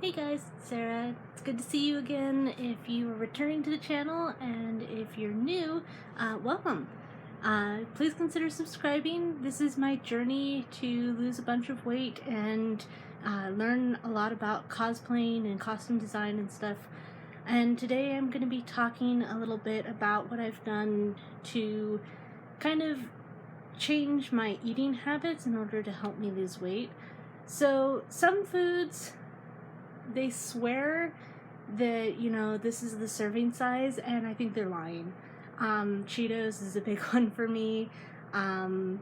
Hey guys, it's Sarah. It's good to see you again. If you are returning to the channel and if you're new, welcome. Please consider subscribing. This is my journey to lose a bunch of weight and learn a lot about cosplaying and costume design and stuff. And today I'm going to be talking a little bit about what I've done to kind of change my eating habits in order to help me lose weight. So some foods, they swear that, this is the serving size, and I think they're lying. Cheetos is a big one for me. A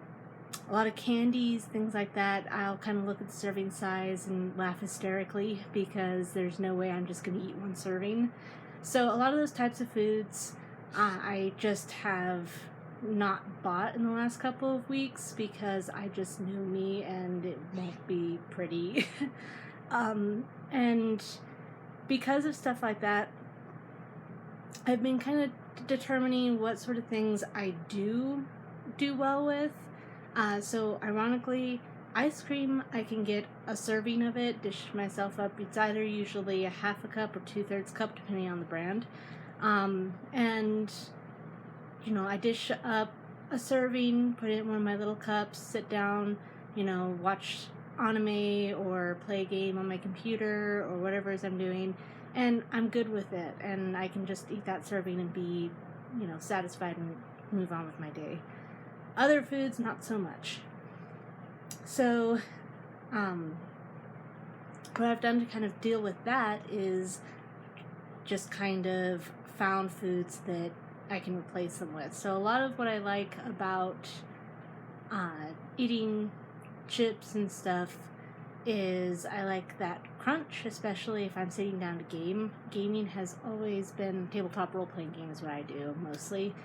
lot of candies, things like that, I'll kind of look at the serving size and laugh hysterically because there's no way I'm just going to eat one serving. So a lot of those types of foods I just have not bought in the last couple of weeks because I just know me and it won't be pretty. And because of stuff like that, I've been kind of determining what sort of things I do well with. So ironically, ice cream, I can get a serving of it, dish myself up. It's either usually a half a cup or 2/3 cup, depending on the brand. And I dish up a serving, put it in one of my little cups, sit down, watch anime or play a game on my computer or whatever it is I'm doing, and I'm good with it, and I can just eat that serving and be, satisfied and move on with my day. Other foods, not so much. So, what I've done to kind of deal with that is just kind of found foods that I can replace them with. So a lot of what I like about eating chips and stuff is I like that crunch, especially if I'm sitting down to game. Gaming has always been, tabletop role-playing game is what I do mostly,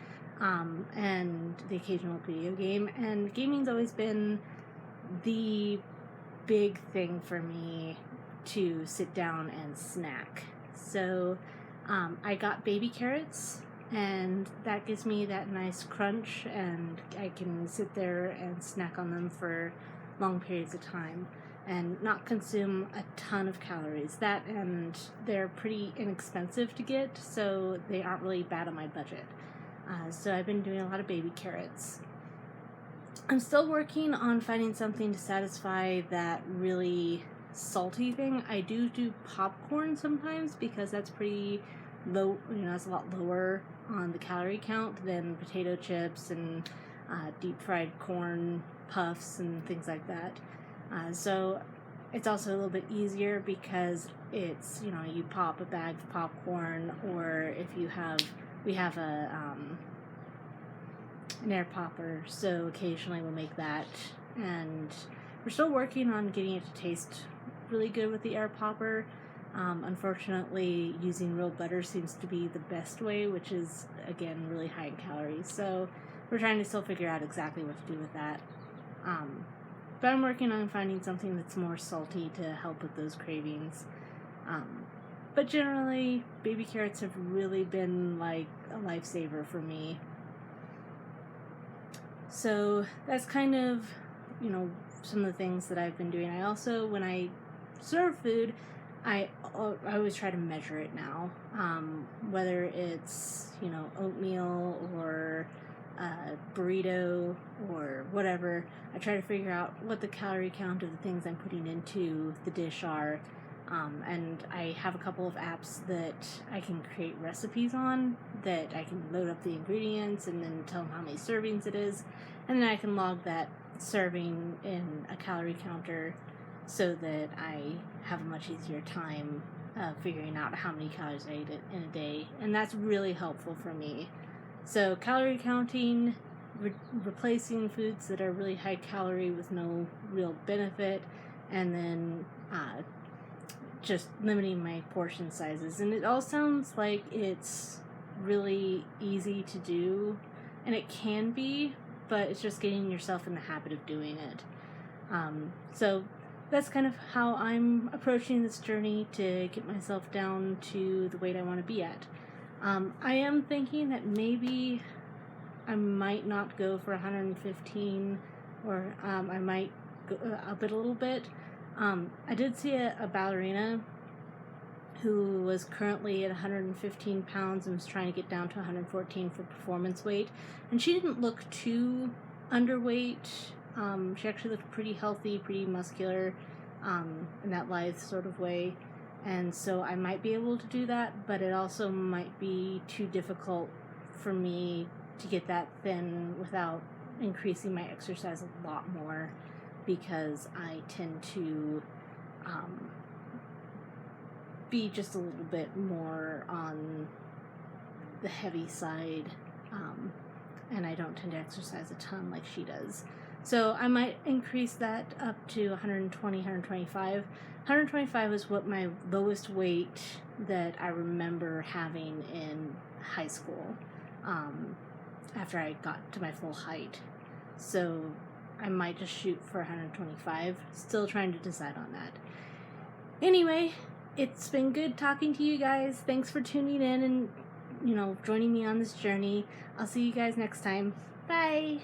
and the occasional video game, and gaming's always been the big thing for me to sit down and snack. So I got baby carrots, and that gives me that nice crunch, and I can sit there and snack on them for long periods of time and not consume a ton of calories. That, and they're pretty inexpensive to get, so they aren't really bad on my budget. So I've been doing a lot of baby carrots. I'm still working on finding something to satisfy that really salty thing. I do popcorn sometimes because that's pretty low, that's a lot lower on the calorie count than potato chips and deep fried corn puffs and things like that. So it's also a little bit easier because it's, you pop a bag of popcorn, or if we have an air popper, so occasionally we'll make that, and we're still working on getting it to taste really good with the air popper. Unfortunately, using real butter seems to be the best way, which is, again, really high in calories. So we're trying to still figure out exactly what to do with that. But I'm working on finding something that's more salty to help with those cravings. But generally, baby carrots have really been like a lifesaver for me. So that's kind of, some of the things that I've been doing. I also, when I serve food, I always try to measure it now, whether it's, oatmeal or burrito or whatever. I try to figure out what the calorie count of the things I'm putting into the dish are, and I have a couple of apps that I can create recipes on, that I can load up the ingredients and then tell them how many servings it is, and then I can log that serving in a calorie counter so that I have a much easier time figuring out how many calories I eat in a day, and that's really helpful for me. So calorie counting, replacing foods that are really high calorie with no real benefit, and then just limiting my portion sizes. And it all sounds like it's really easy to do, and it can be, but it's just getting yourself in the habit of doing it. So that's kind of how I'm approaching this journey to get myself down to the weight I want to be at. I am thinking that maybe I might not go for 115, or I might go up it a little bit. I did see a ballerina who was currently at 115 pounds and was trying to get down to 114 for performance weight. And she didn't look too underweight. She actually looked pretty healthy, pretty muscular, in that lithe sort of way. And so I might be able to do that, but it also might be too difficult for me to get that thin without increasing my exercise a lot more, because I tend to be just a little bit more on the heavy side, and I don't tend to exercise a ton like she does. So I might increase that up to 120, 125. 125 is what my lowest weight that I remember having in high school, after I got to my full height. So I might just shoot for 125. Still trying to decide on that. Anyway, it's been good talking to you guys. Thanks for tuning in and, joining me on this journey. I'll see you guys next time. Bye!